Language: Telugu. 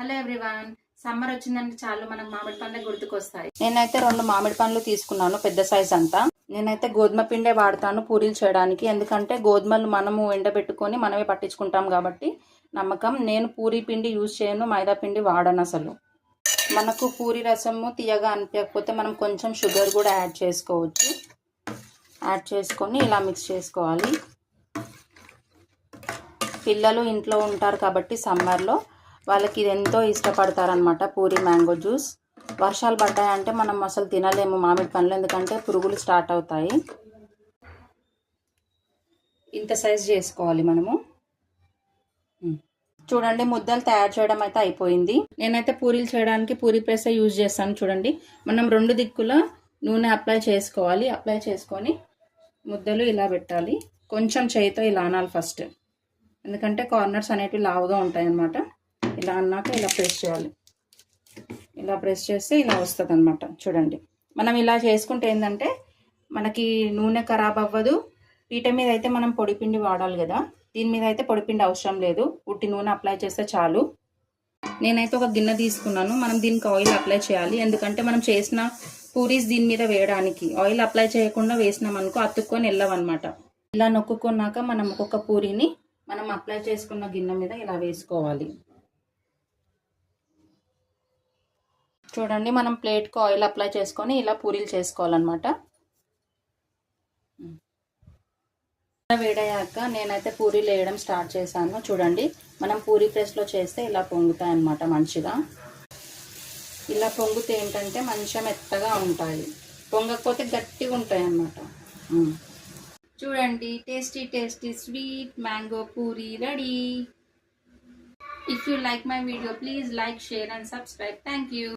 హలో ఎవ్రీవన్, సమ్మర్ వచ్చిందంటే చాలు మనకు మామిడి పండ్లే గుర్తుకొస్తాయి. నేనైతే 2 మామిడి పండ్లు తీసుకున్నాను, పెద్ద సైజ్ అంతా. నేనైతే గోధుమ పిండే వాడతాను పూరీలు చేయడానికి, ఎందుకంటే గోధుమలు మనము ఎండబెట్టుకొని మనమే పట్టించుకుంటాం కాబట్టి నమ్మకం. నేను పూరీ పిండి యూజ్ చేయను, మైదా పిండి వాడను అసలు. మనకు పూరీ రసము తీయగా అనిపించకపోతే మనం కొంచెం షుగర్ కూడా యాడ్ చేసుకోవచ్చు. యాడ్ చేసుకొని ఇలా మిక్స్ చేసుకోవాలి. పిల్లలు ఇంట్లో ఉంటారు కాబట్టి సమ్మర్లో వాళ్ళకి ఇది ఎంతో ఇష్టపడతారనమాట, పూరీ మ్యాంగో జ్యూస్. వర్షాలు పడ్డాయంటే మనం అసలు తినలేము మామిడి పండ్లు, ఎందుకంటే పురుగులు స్టార్ట్ అవుతాయి. ఇంత సైజ్ చేసుకోవాలి మనము. చూడండి, ముద్దలు తయారు చేయడం అయితే అయిపోయింది. నేనైతే పూరీలు చేయడానికి పూరీ ప్రెస్ యూజ్ చేస్తాను. చూడండి, మనం 2 దిక్కుల నూనె అప్లై చేసుకోవాలి. అప్లై చేసుకొని ముద్దలు ఇలా పెట్టాలి. కొంచెం చేయితో ఇలా అనాలి ఫస్ట్, ఎందుకంటే కార్నర్స్ అనేటివి లావుగా ఉంటాయి అన్నమాట. ఇలా అన్నాక ఇలా ప్రెస్ చేయాలి. ఇలా ప్రెస్ చేస్తే ఇలా వస్తుంది అనమాట. చూడండి, మనం ఇలా చేసుకుంటే ఏంటంటే మనకి నూనె ఖరాబ్ అవ్వదు. పీట మీద అయితే మనం పొడిపిండి వాడాలి కదా, దీని మీద అయితే పొడిపిండి అవసరం లేదు, ఉట్టి నూనె అప్లై చేస్తే చాలు. నేనైతే ఒక గిన్నె తీసుకున్నాను. మనం దీనికి ఆయిల్ అప్లై చేయాలి, ఎందుకంటే మనం చేసిన పూరీస్ దీని మీద వేయడానికి. ఆయిల్ అప్లై చేయకుండా వేసినాం అనుకో అతుక్కొని వెళ్ళవన్నమాట. ఇలా నొక్కుకున్నాక మనం ఒక్కొక్క పూరీని మనం అప్లై చేసుకున్న గిన్నె మీద ఇలా వేసుకోవాలి. చూడండి, మనం ప్లేట్కి ఆయిల్ అప్లై చేసుకొని ఇలా పూరీలు చేసుకోవాలన్నమాట. వేడయ్యాక నేనైతే పూరీలు వేయడం స్టార్ట్ చేశాను. చూడండి, మనం పూరీ ప్రెస్లో చేస్తే ఇలా పొంగుతాయి అన్నమాట మంచిగా. ఇలా పొంగితే ఏంటంటే మంచిగా మెత్తగా ఉంటాయి, పొంగకపోతే గట్టిగా ఉంటాయి అన్నమాట. చూడండి, tasty tasty sweet mango Puri ready. If you like my video, please like, share and subscribe. Thank you.